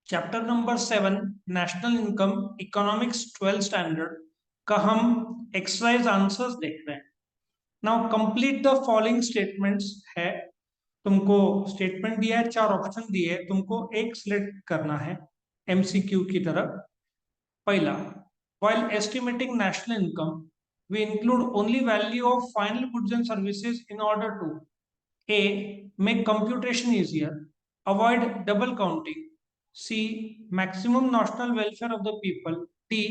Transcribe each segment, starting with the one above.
Chapter number 7 national income economics 12 standard का हम exercise answers देख रहे हैं। Now complete the following statements है। तुमको स्टेटमेंट दिया है, चार ऑप्शन दिए हैं, तुमको एक सिलेक्ट करना है एमसीक्यू की तरह। पहला, while estimating national income we include only value of final goods and services in order to A. Make computation easier. Avoid double counting. C. Maximum national welfare of the people. D.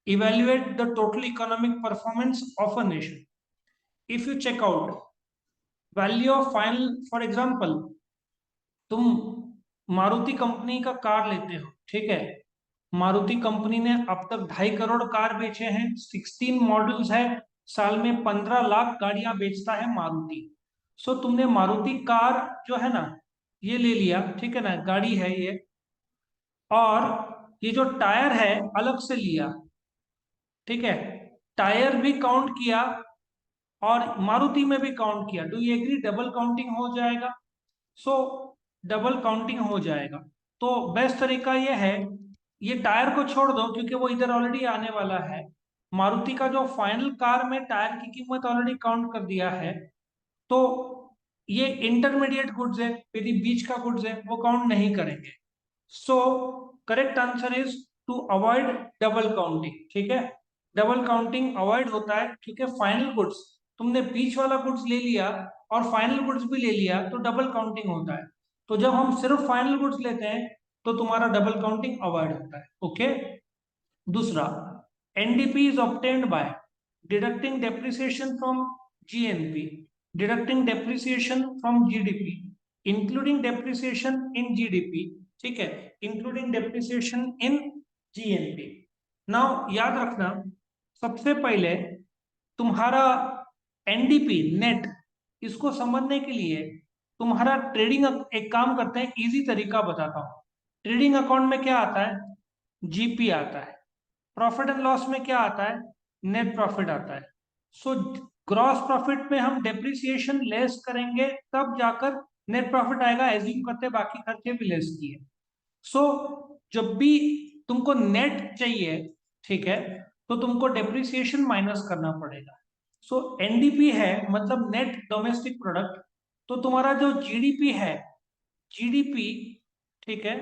Evaluate the total economic performance of a nation. If you check out value of final, for example, तुम Maruti company का car लेते हो, ठीक है। Maruti company ने अब तक 2.5 crore car बेचे हैं, 16 मॉडल्स है, साल में 15 लाख गाड़ियां बेचता है मारुति। सो तुमने मारुति कार जो है ना, ये ले लिया, ठीक है ना, गाड़ी है ये। और ये जो टायर है अलग से लिया, ठीक है। टायर भी काउंट किया और मारुति में भी काउंट किया। Do you agree? Double counting हो जाएगा। सो डबल काउंटिंग हो जाएगा। तो बेस्ट तरीका ये है, ये टायर को छोड़ दो क्योंकि वो इधर ऑलरेडी आने वाला है। मारुति का जो फाइनल कार में टायर की कीमत ऑलरेडी काउंट कर दिया है, तो ये इंटरमीडिएट गुड्स है, यदि बीच का गुड्स है वो काउंट नहीं करेंगे। So correct answer is to avoid double counting, ठीक है। डबल काउंटिंग अवॉइड होता है क्योंकि फाइनल गुड्स, तुमने बीच वाला गुड्स ले लिया और फाइनल गुड्स भी ले लिया तो डबल काउंटिंग होता है। तो जब हम सिर्फ फाइनल गुड्स लेते हैं तो तुम्हारा डबल काउंटिंग अवॉइड होता है। ओके। दूसरा, NDP is obtained by deducting depreciation from GNP, deducting depreciation from GDP, including depreciation in GDP, ठीक है, इंक्लूडिंग डेप्रिसिएशन इन जीएनपी। नाउ याद रखना, सबसे पहले तुम्हारा एनडीपी नेट, इसको समझने के लिए तुम्हारा ट्रेडिंग, एक काम करते हैं, इजी तरीका बताता हूं। ट्रेडिंग अकाउंट में क्या आता है? जीपी आता है। प्रॉफिट एंड लॉस में क्या आता है? नेट प्रॉफिट आता है। सो ग्रॉस प्रॉफिट में हम डेप्रिसिएशन लेस करेंगे तब जाकर नेट प्रॉफिट आएगा, एज्यूम करते बाकी खर्चे भी लेस किए। सो जब भी तुमको नेट चाहिए, ठीक है, तो तुमको डेप्रिसिएशन माइनस करना पड़ेगा। सो एनडीपी है मतलब नेट डोमेस्टिक प्रोडक्ट। तो तुम्हारा जो जीडीपी है, जीडीपी, ठीक है,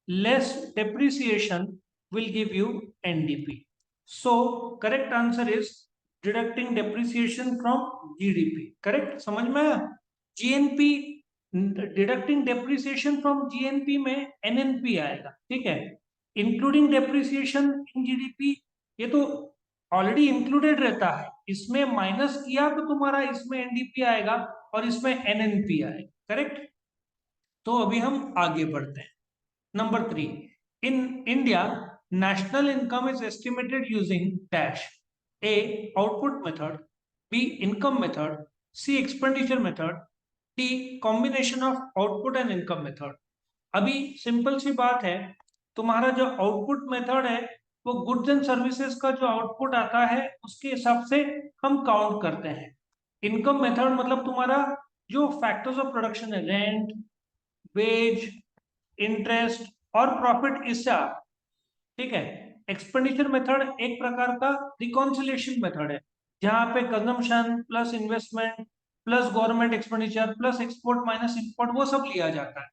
less depreciation will give you NDP. So correct answer is deducting depreciation from GDP. Correct, समझ में आया? GNP, deducting depreciation from GNP में एनएनपी आएगा, ठीक है। इंक्लूडिंग डेप्रिसिएशन इन जीडीपी, ये तो ऑलरेडी इंक्लूडेड रहता है, इसमें माइनस किया तो तुम्हारा इसमें एनडीपी आएगा और इसमें एनएनपी आएगा। करेक्ट। तो अभी हम आगे बढ़ते हैं। Number 3, in India national income is estimated using dash. A output method, B income method, C expenditure method, D combination of output and income method. अभी सिंपल सी बात है, तुम्हारा जो आउटपुट मेथड है वो गुड्स एंड सर्विसेज का जो आउटपुट आता है उसके हिसाब से हम काउंट करते हैं। इनकम मेथड मतलब तुम्हारा जो फैक्टर्स ऑफ प्रोडक्शन है, रेंट, वेज, इंटरेस्ट और प्रॉफिट, इससे, ठीक है। एक्सपेंडिचर मेथड एक प्रकार का रिकॉन्सिलेशन मेथड है, जहां पे consumption plus investment plus government expenditure plus export minus import वो सब लिया जाता है।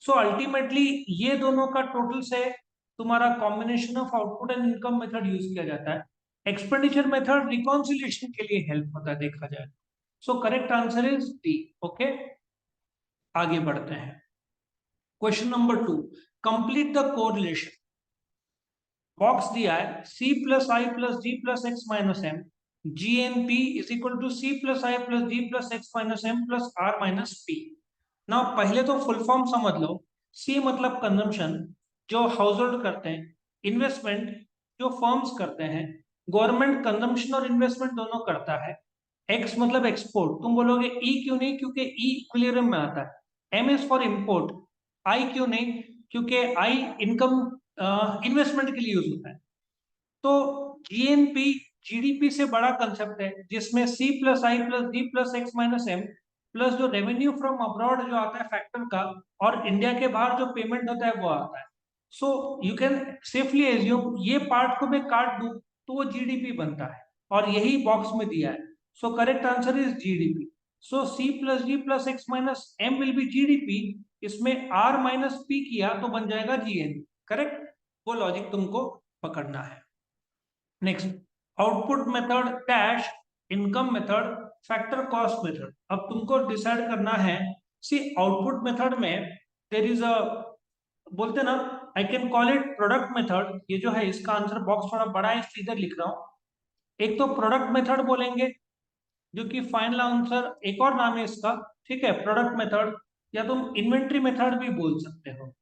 सो अल्टीमेटली ये दोनों का टोटल से तुम्हारा combination of output and income method use किया जाता है। एक्सपेंडिचर मेथड रिकॉन्सिलेशन के लिए हेल्प होता है, देखा जाए। So correct answer is D. Okay, आगे बढ़ते हैं। Question number 2, complete the correlation. Box दिया है C plus I plus D plus X minus M, G N P is equal to C plus I plus D plus X minus M plus R minus P. ना पहले तो full form समझ लो। सी मतलब consumption, जो house hold करते हैं, investment जो firms करते हैं, गवर्नमेंट कंजम्पशन और इन्वेस्टमेंट दोनों करता है। एक्स मतलब एक्सपोर्ट, तुम बोलोगे ई क्यों नहीं? क्योंकि ई इक्विलिब्रियम में आता है। एम इज फॉर इम्पोर्ट, आई क्यों नहीं? क्योंकि आई इनकम इन्वेस्टमेंट के लिए यूज होता है। तो जीएनपी जीडीपी से बड़ा कंसेप्ट है, जिसमें C plus I plus D plus X minus M plus जो रेवेन्यू फ्रॉम अब्रॉड जो आता है फैक्टर का, और इंडिया के बाहर जो पेमेंट होता है वो आता है। So you can safely assume ये पार्ट को मैं काट दूं तो वो जीडीपी बनता है, और यही बॉक्स में दिया है। So correct answer is GDP. So C plus D plus X minus M will be GDP. इसमें आर माइनस पी किया तो बन जाएगा जीएन। करेक्ट, वो लॉजिक तुमको पकड़ना है। Next, output method dash income method factor cost method. अब तुमको डिसाइड करना है। सी आउटपुट मेथड में देर इज अ, बोलते ना, I can call it product method. ये जो है इसका आंसर बॉक्स थोड़ा बड़ा है इसलिए इधर लिख रहा हूं। एक तो प्रोडक्ट मेथड बोलेंगे जो कि फाइनल आंसर, एक और नाम है इसका, ठीक है, प्रोडक्ट मेथड, या तुम इन्वेंट्री मेथड भी बोल सकते हो,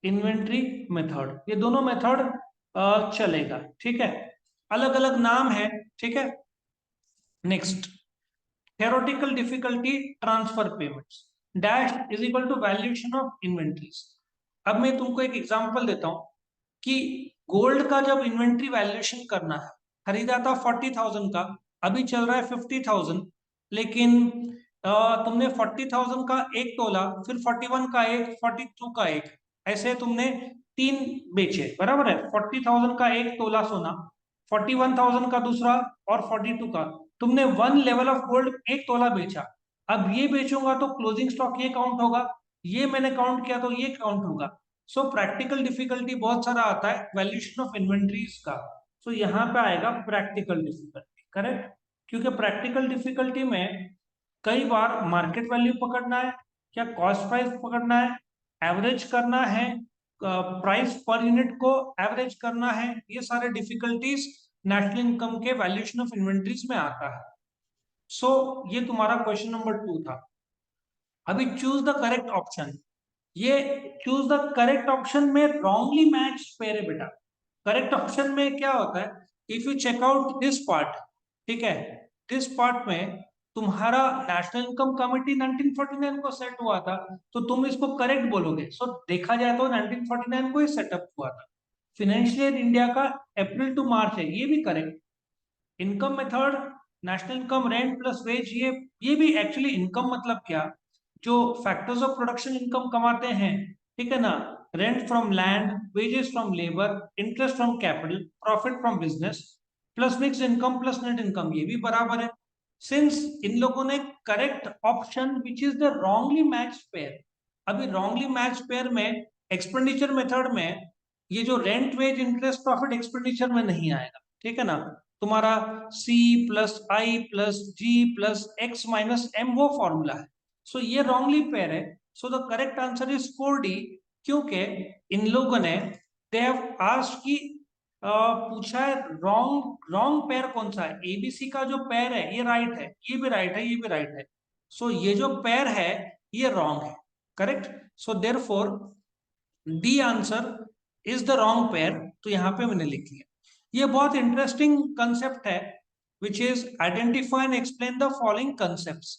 इन्वेंट्री मेथड। ये दोनों मेथड चलेगा, ठीक है, अलग अलग नाम है, ठीक है। Next, theoretical difficulty transfer payments dash is equal to valuation of inventories। अब मैं तुमको एक एग्जांपल देता हूं कि गोल्ड का जब इन्वेंट्री वैल्यूएशन करना है, खरीदा था 40,000 का, अभी चल रहा है 50,000, लेकिन तुमने 40,000 का एक तोला, फिर 41 का एक, 42 का एक, ऐसे तुमने तीन बेचे, बराबर है। 40,000 का एक तोला सोना, 41,000 का दूसरा, और 42 का। तुमने वन लेवल ऑफ गोल्ड एक तोला बेचा। अब ये बेचूंगा तो क्लोजिंग स्टॉक ये काउंट होगा, ये मैंने काउंट किया तो ये काउंट होगा। सो प्रैक्टिकल डिफिकल्टी बहुत सारा आता है वैल्यूएशन ऑफ इन्वेंट्रीज का। सो यहाँ पे आएगा प्रैक्टिकल डिफिकल्टी, करेक्ट, क्योंकि प्रैक्टिकल डिफिकल्टी में कई बार मार्केट वैल्यू पकड़ना है, क्या कॉस्ट प्राइस पकड़ना है, एवरेज करना है, प्राइस पर यूनिट को एवरेज करना है, ये सारे डिफिकल्टीज नेशनल इनकम के वैल्यूएशन ऑफ इन्वेंट्रीज में आता है। सो ये तुम्हारा क्वेश्चन नंबर 2 था। अभी चूज द करेक्ट ऑप्शन। ये चूज द करेक्ट ऑप्शन में रॉन्गली मैच पेयर है बेटा। करेक्ट ऑप्शन में क्या होता है, if you check out this part, ठीक है, दिस पार्ट में तुम्हारा नेशनल इनकम कमिटी 1949 को सेट हुआ था, तो तुम इसको करेक्ट बोलोगे। सो देखा जाए तो 1949 को ही सेटअप हुआ था। फाइनेंशियल इंडिया का अप्रैल टू मार्च है, ये भी correct. Income method national income rent plus wage, ये भी एक्चुअली इनकम मतलब क्या, जो फैक्टर्स ऑफ प्रोडक्शन इनकम कमाते हैं, ठीक है ना, rent from land, wages from labour, interest from capital, profit from business, plus mix income plus net income, ये भी बराबर है। सिंस इन लोगों ने correct option which is the wrongly match pair. अभी रॉन्गली मैच पेयर में एक्सपेंडिचर मेथड में ये जो rent wage interest profit expenditure में नहीं आएगा, ठीक है ना। तुम्हारा C plus I plus G plus X minus M वो फॉर्मूला है। सो ये रॉन्गली पेयर है। So the correct answer is 4D, क्योंकि इन लोगों ने दे हैव आस्क्ड कि पूछा है रॉन्ग रॉन्ग पेयर कौन सा है। एबीसी का जो पेयर है ये राइट है, ये भी राइट है, ये भी राइट है। सो ये जो पेयर है ये रॉन्ग है, correct. So therefore D answer is the wrong pair. तो यहां पे मैंने लिख लिया। ये बहुत इंटरेस्टिंग कंसेप्ट है, which is identify and explain the following concepts.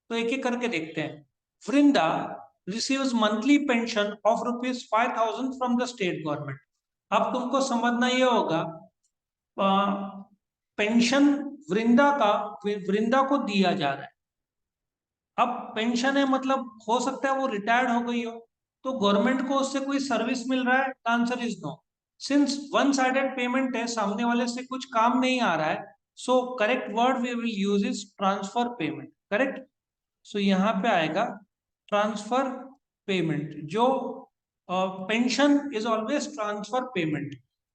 तो एक एक करके देखते हैं। Vrinda receives monthly pension of ₹5,000 from the state government. अब तुमको समझना ये होगा, पेंशन वृंदा का वृंदा को दिया जा रहा है। अब पेंशन है मतलब हो सकता है वो रिटायर्ड हो गई हो, तो गवर्नमेंट को उससे कोई सर्विस मिल रहा है, answer is no. Since one sided payment है, सामने वाले से कुछ काम नहीं आ रहा है, so correct word we will use is transfer payment, correct. So यहाँ पे आएगा ट्रांसफर पेमेंट। जो pension is always transfer payment.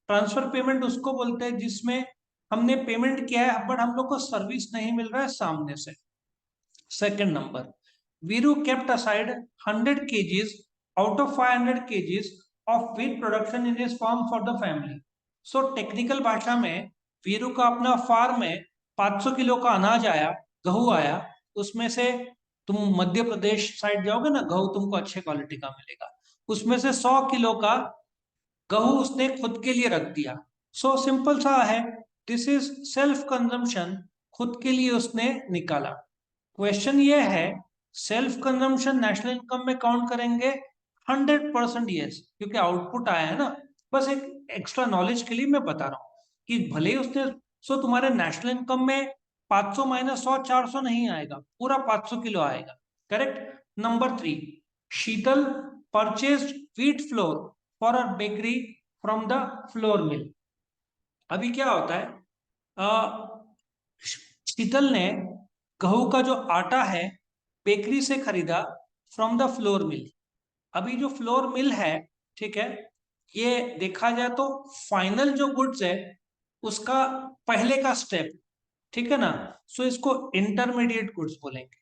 Transfer payment उसको बोलते हैं जिसमें हमने पेमेंट किया है बट हम लोग को सर्विस नहीं मिल रहा है सामने से। Second number, Viru kept aside 100 kgs out of 500 kgs of wheat production in his farm for the family. So technical भाषा में वीरू का अपना फार्म में 500 किलो का अनाज आया, गेहूं आया, उसमें से तुम मध्य प्रदेश साइड जाओगे ना, गेहूं तुमको अच्छे क्वालिटी का मिलेगा, उसमें से 100 किलो का गेहूं उसने खुद के लिए रख दिया। सो सिंपल सा है, दिस इज सेल्फ कंजम्पशन, खुद के लिए उसने निकाला। क्वेश्चन ये है, सेल्फ कंजम्पशन नेशनल इनकम में काउंट करेंगे? 100% यस, क्योंकि आउटपुट आया है ना। बस एक एक्स्ट्रा नॉलेज के लिए मैं बता रहा हूँ कि भले ही उसने, सो तुम्हारे नेशनल इनकम में 500 माइनस 100 400 नहीं आएगा, पूरा 500 किलो आएगा, correct. Number 3, Sheetal purchased wheat flour for a bakery from the flour mill. अभी क्या होता है, शीतल ने गेहूं का जो आटा है बेकरी से खरीदा फ्रॉम द फ्लोर मिल। अभी जो फ्लोर मिल है, ठीक है, ये देखा जाए तो फाइनल जो गुड्स है उसका पहले का स्टेप, ठीक है ना। सो इसको इंटरमीडिएट गुड्स बोलेंगे।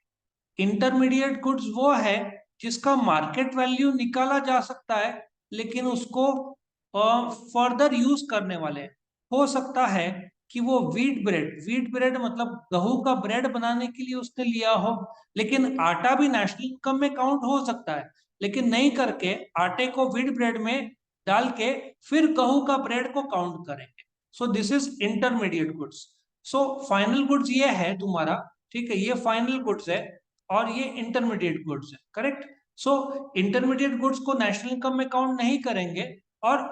इंटरमीडिएट गुड्स वो है जिसका मार्केट वैल्यू निकाला जा सकता है, लेकिन उसको फर्दर यूज करने वाले हो सकता है कि वो वीट ब्रेड मतलब गेहूं का ब्रेड बनाने के लिए उसने लिया हो। लेकिन आटा भी नेशनल इनकम में काउंट हो सकता है, लेकिन नहीं करके आटे को वीट ब्रेड में डाल के फिर गेहूं का ब्रेड को काउंट करेंगे। So this is intermediate goods. So final goods ये है तुम्हारा, ठीक है, ये फाइनल गुड्स है और ये इंटरमीडिएट गुड्स है, करेक्ट। सो इंटरमीडिएट गुड्स को नेशनल इनकम में काउंट नहीं करेंगे और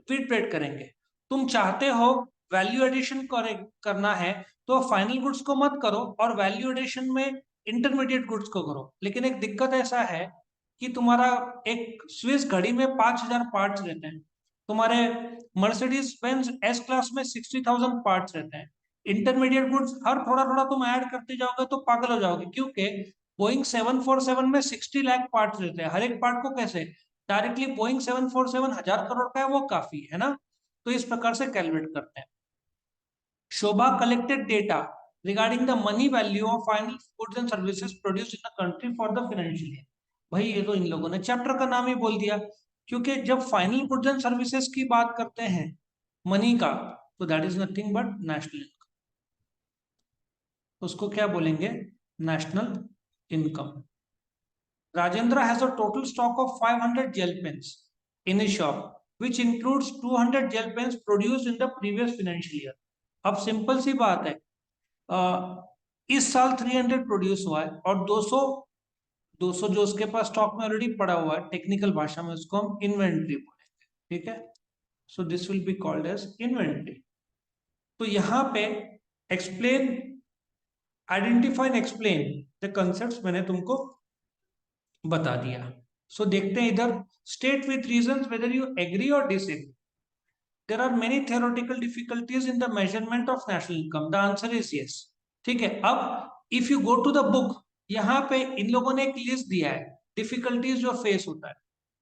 वीट ब्रेड करेंगे। तुम चाहते हो वैल्यू एडिशन करना है तो फाइनल गुड्स को मत करो और वैल्यू एडिशन में इंटरमीडिएट गुड्स को करो। लेकिन एक दिक्कत ऐसा है कि तुम्हारा एक स्विस घड़ी में 5,000 पार्ट्स रहते हैं, तुम्हारे मर्सिडीज बेंज एस क्लास में 60,000 पार्ट्स रहते हैं। इंटरमीडिएट गुड्स हर थोड़ा थोड़ा तुम ऐड करते जाओगे तो पागल हो जाओगे, क्योंकि बोइंग 747 में 60 लाख पार्ट्स रहते हैं। हर एक पार्ट को कैसे डायरेक्टली बोइंग 747 हजार करोड़ का है वो काफी है ना। तो इस प्रकार से कैलकुलेट करते हैं। शोभा collected data regarding the money value of final goods and services produced in the country for the financial year। भाई ये तो इन लोगों ने चैप्टर का नाम ही बोल दिया, क्योंकि जब फाइनल गुड्स एंड सर्विसेज की बात करते हैं मनी का, तो that is nothing but national income. उसको क्या बोलेंगे, national income. Rajendra has a total stock of 500 gel pens in his shop, which includes 200 gel pens produced in the previous financial year। अब सिंपल सी बात है, इस साल 300 प्रोड्यूस हुआ है और 200 जो उसके पास स्टॉक में ऑलरेडी पड़ा हुआ है, टेक्निकल भाषा में उसको हम इन्वेंट्री बोलेंगे, ठीक है। So this will be called as inventory. तो यहां पे explain, identify and explain the concepts मैंने तुमको बता दिया। सो देखते हैं इधर, state with reasons whether you agree or disagree. There are many theoretical difficulties in the measurement of national income. The answer is yes. ठीक है, अब if you go to the book, यहाँ पे इन लोगों ने एक लिस्ट दिया है डिफिकल्टीज जो फेस होता है।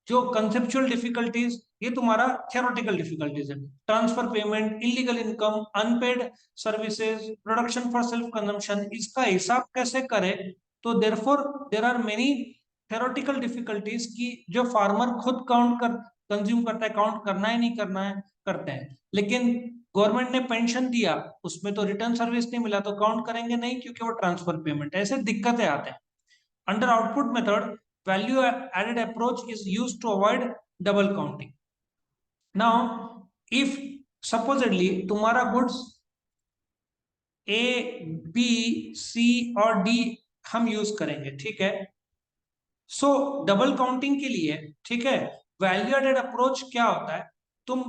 जो कंसेप्चुअल डिफिकल्टीज, ये तुम्हारा थियोरेटिकल डिफिकल्टीज है। Transfer payment, illegal income, unpaid services, production for self consumption, इसका हिसाब कैसे करें। तो therefore there are many theoretical difficulties की जो फार्मर खुद काउंट कर कंज्यूम करता है, काउंट करना है नहीं करना है करते हैं। लेकिन गवर्नमेंट ने पेंशन दिया, उसमें तो रिटर्न सर्विस नहीं मिला तो काउंट करेंगे नहीं, क्योंकि वो ट्रांसफर पेमेंट है। ऐसे दिक्कतें आते हैं। Under output method value added approach is used to avoid double counting. Now if supposedly तुम्हारा गुड्स ए बी सी और डी हम यूज करेंगे, ठीक है। सो डबल काउंटिंग के लिए, ठीक है, वैल्यू एडेड अप्रोच क्या होता है, तुम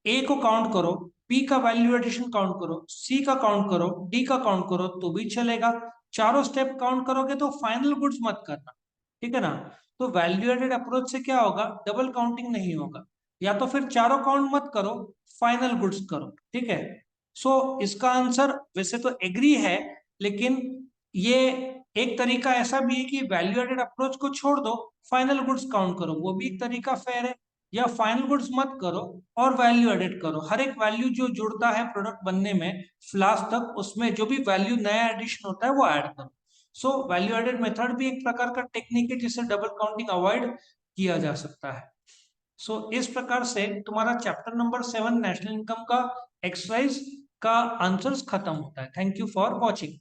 ए को काउंट करो, बी का वैल्यू एडिशन काउंट करो, सी का काउंट करो, डी का काउंट करो तो भी चलेगा। चारों स्टेप काउंट करोगे तो फाइनल गुड्स मत करना, ठीक है ना। तो वैल्यू एडेड अप्रोच से क्या होगा, डबल काउंटिंग नहीं होगा। या तो फिर चारों काउंट मत करो, फाइनल गुड्स करो, ठीक है। सो इसका आंसर वैसे तो एग्री है, लेकिन ये एक तरीका ऐसा भी है कि वैल्यू एडेड अप्रोच को छोड़ दो, फाइनल गुड्स काउंट करो, वो भी एक तरीका फेयर है। या फाइनल गुड्स मत करो और वैल्यू एडेड करो। हर एक वैल्यू जो जुड़ता है प्रोडक्ट बनने में लास्ट तक, उसमें जो भी वैल्यू नया एडिशन होता है वो ऐड करो। सो वैल्यू एडेड मेथड भी एक प्रकार का टेक्निक है जिससे डबल काउंटिंग अवॉइड किया जा सकता है। सो इस प्रकार से तुम्हारा चैप्टर नंबर 7 नेशनल इनकम का एक्सरसाइज का आंसर्स खत्म होता है। Thank you for watching.